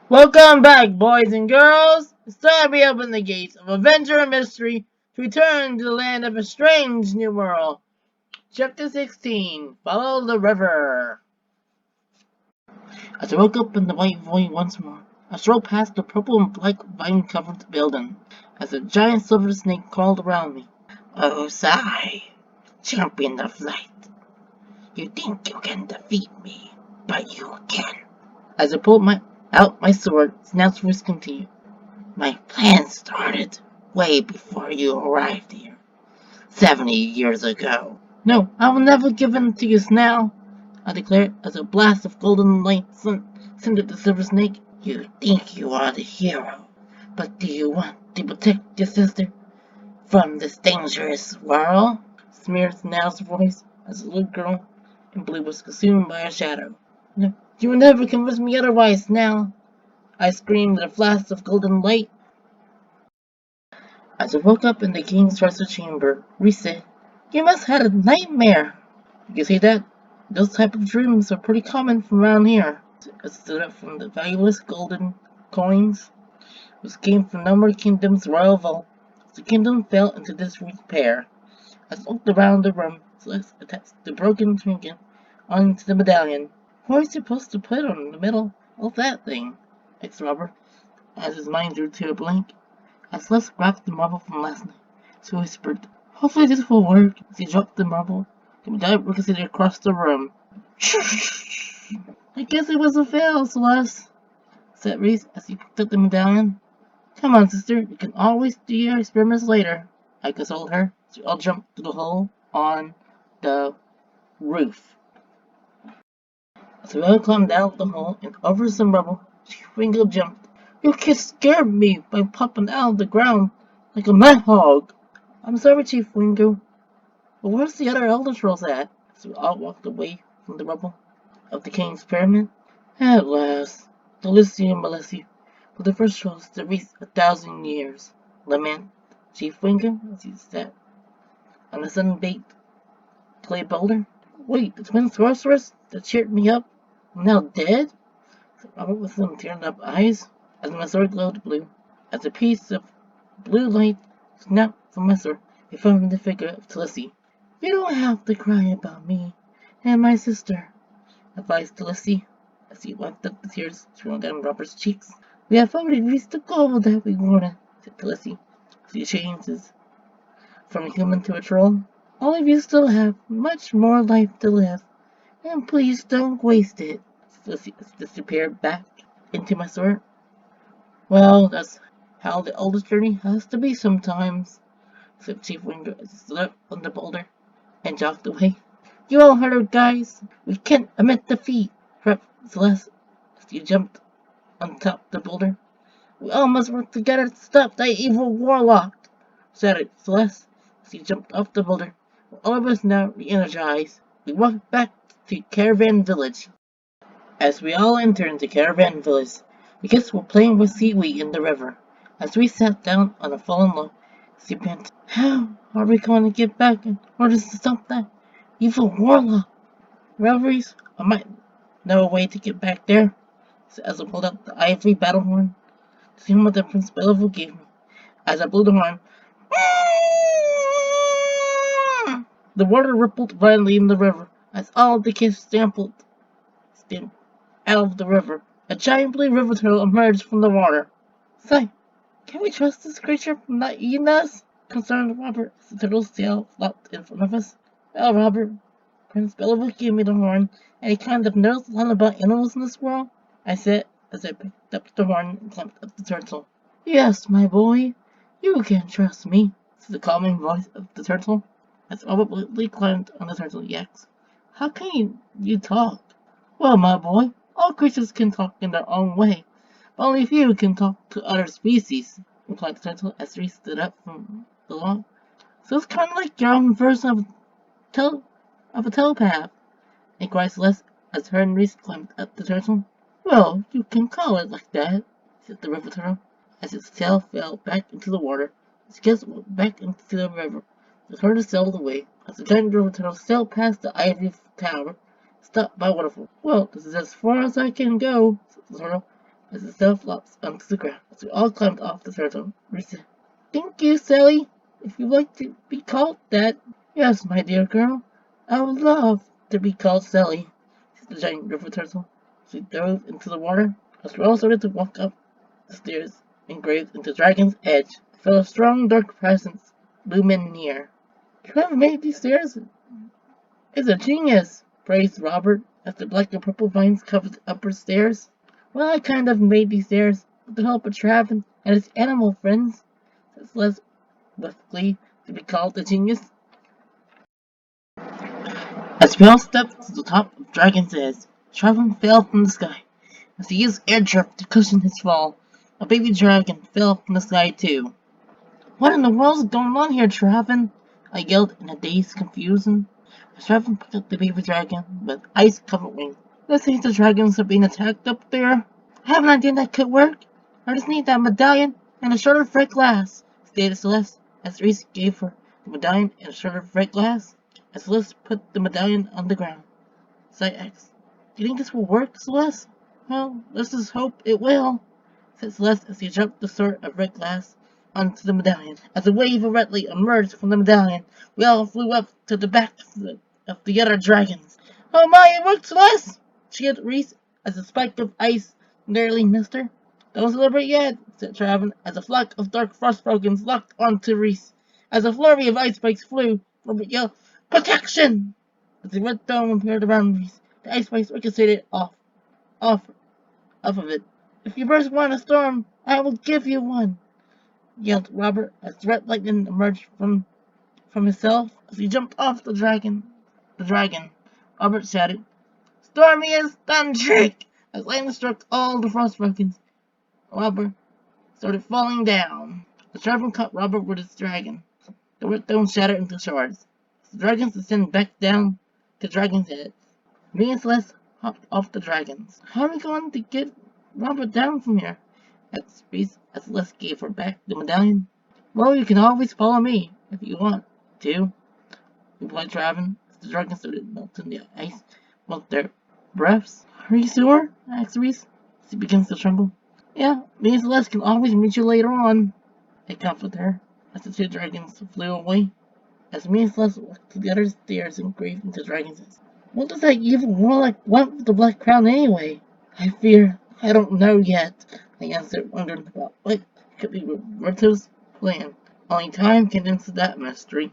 Welcome back, boys and girls! It's time we open the gates of adventure and mystery to return to the land of a strange new world. Chapter 16, Follow the River. As I woke up in the white void once more, I strolled past the purple and black vine-covered building as a giant silver snake crawled around me. Oh, sigh, champion of light. You think you can defeat me, but you can. As I pulled out my sword, Snap's voice continued. My plan started way before you arrived here, 70 years ago. No, I will never give in to you now, I declared as a blast of golden light sent the silver snake. You think you are the hero, but do you want to protect your sister from this dangerous world? Smeared Snow's voice as the little girl in blue was consumed by a shadow. No, you will never convince me otherwise now, I screamed in a flash of golden light. As I woke up in the king's treasure chamber, Reese said, You must have had a nightmare. You can see that? Those type of dreams are pretty common from around here. I stood up from the valueless golden coins, which came from Number Kingdom's royal vault. The kingdom fell into disrepair. As I looked around the room, Celeste attached the broken trinket onto the medallion. What are you supposed to put on the middle of that thing? asked Robert, as his mind drew to a blank. As Les grabbed the marble from last night, she whispered, Hopefully this will work. As he dropped the marble, the medallion ricochetted across the room. I guess it was a fail, Celeste, said Reese as he picked up the medallion. Come on, sister, you can always do your experiments later, I consoled her. So we all jumped through the hole on the roof. As we all climbed out the hole and over some rubble, Wingo jumped. You kids scared me by popping out of the ground like a mad hog. I'm sorry, Chief Wingo, but where's the other Elder Trolls at? So we all walked away from the rubble of the King's Pyramid. At last, Delicia and Melissa were the first trolls to reach 1,000 years. Lament Chief Wingo as he sat on the sun-baked clay boulder. Wait, the twin sorceress that cheered me up now dead? Said Robert with some teared-up eyes as my sword glowed blue. As a piece of blue light snapped from my sword, I found the figure of Talissi. You don't have to cry about me and my sister, advised Talissi as he wiped up the tears streaming down Robert's cheeks. We have already reached the goal that we wanted, said Talissi as he changed from a human to a troll. All of you still have much more life to live, and please don't waste it. Talissi disappeared back into my sword. Well, that's how the oldest journey has to be sometimes, said Chief Wingo as he stood up on the boulder and jogged away. You all heard it, guys. We can't admit defeat, rapped Celeste as he jumped on top of the boulder. We all must work together to stop that evil warlock, shouted Celeste as he jumped off the boulder. All of us now re-energized, we walked back to Caravan Village. As we all entered the Caravan Village, the kids were playing with seaweed in the river. As we sat down on a fallen log, she panted, How are we going to get back in order to stop that evil warlock? Reveries, I might know a way to get back there, said as I pulled out the ivory battle horn, the same one that Prince Bellevu gave me. As I blew the horn, the water rippled violently in the river as all the kids stamped out of the river. A giant blue river turtle emerged from the water. Say, can we trust this creature from not eating us? Concerned Robert as the turtle's tail flopped in front of us. Well, Robert, Prince Bellevu gave me the horn, and he kind of knows a lot about animals in this world, I said as I picked up the horn and climbed up the turtle. Yes, my boy, you can trust me, said the calming voice of the turtle. As Robert blithely climbed on the turtle, he asked, How can you talk? Well, my boy, all creatures can talk in their own way, but only few can talk to other species, replied the turtle as he stood up from the log. So it's kind of like your own version of a telepath, inquired Celeste as her and Reese climbed up the turtle. Well, you can call it like that, said the river turtle, as its tail fell back into the water. Its guts went back into the river. The turtle sailed away. As the giant river turtle sailed past the ivory tower, stopped by a waterfall. Well, this is as far as I can go, said the turtle, as the cell flops onto the ground. As we all climbed off the turtle, Reese said, "Thank you, Sally. If you'd like to be called that." "Yes, my dear girl. I would love to be called Sally," said the giant river turtle. She dove into the water. As we all started to walk up the stairs engraved into the dragon's edge, I felt a strong dark presence looming near. "Whoever made these stairs is a genius," praised Robert, as the black and purple vines covered the upper stairs. "Well, I kind of made these stairs with the help of Travin and his animal friends," said Celeste with glee, "to be called a genius." As we all stepped to the top of Dragon's Edge, Travin fell from the sky. As he used air drift to cushion his fall, a baby dragon fell from the sky too. "What in the world is going on here, Travin?" I yelled in a dazed confusion. As Travin picked up the baby dragon with ice-covered wings. "This ain't the dragons are being attacked up there. I have an idea that could work. I just need that medallion and a shard of red glass," stated Celeste, as Reese gave her the medallion and a shard of red glass. As Celeste put the medallion on the ground, Sai asked, "Do you think this will work, Celeste?" "Well, let's just hope it will," said Celeste as he dropped the sword of red glass onto the medallion. As a wave of red light emerged from the medallion, we all flew up to the back of the other dragons. "Oh my, it worked, Celeste!" cheered Reese as a spike of ice nearly missed her. "Don't celebrate yet," said Travin, as a flock of dark frost dragons locked onto Reese. As a flurry of ice spikes flew, Robert yelled, "Protection!" As the red dome appeared around Reese, the ice spikes ricocheted off of it. "If you first want a storm, I will give you one," yelled Robert as the red lightning emerged from himself. As he jumped off the dragon, Robert shouted, "Stormy as Thunderstruck!" As lightning struck all the frost dragons, Robert started falling down. The dragon caught Robert with its dragon. The red dome shattered into shards. As the dragons descended back down to Dragon's Head, me and Celeste hopped off the dragons. "How are we going to get Robert down from here?" asked Reese as Celeste gave her back the medallion. "Well, you can always follow me if you want to," replied Travin, as the dragons started melting the ice with their breaths. "Are you sure?" asked Reese, as he begins to tremble. "Yeah, me and Celeste can always meet you later on," I comforted her, as the two dragons flew away. As me and Celeste walked to the other stairs engraved into dragons' heads. "What does that evil warlock want with the Black Crown anyway?" "I don't know yet," I answered, wondering about what could be Roberto's plan. Only time can answer that mystery.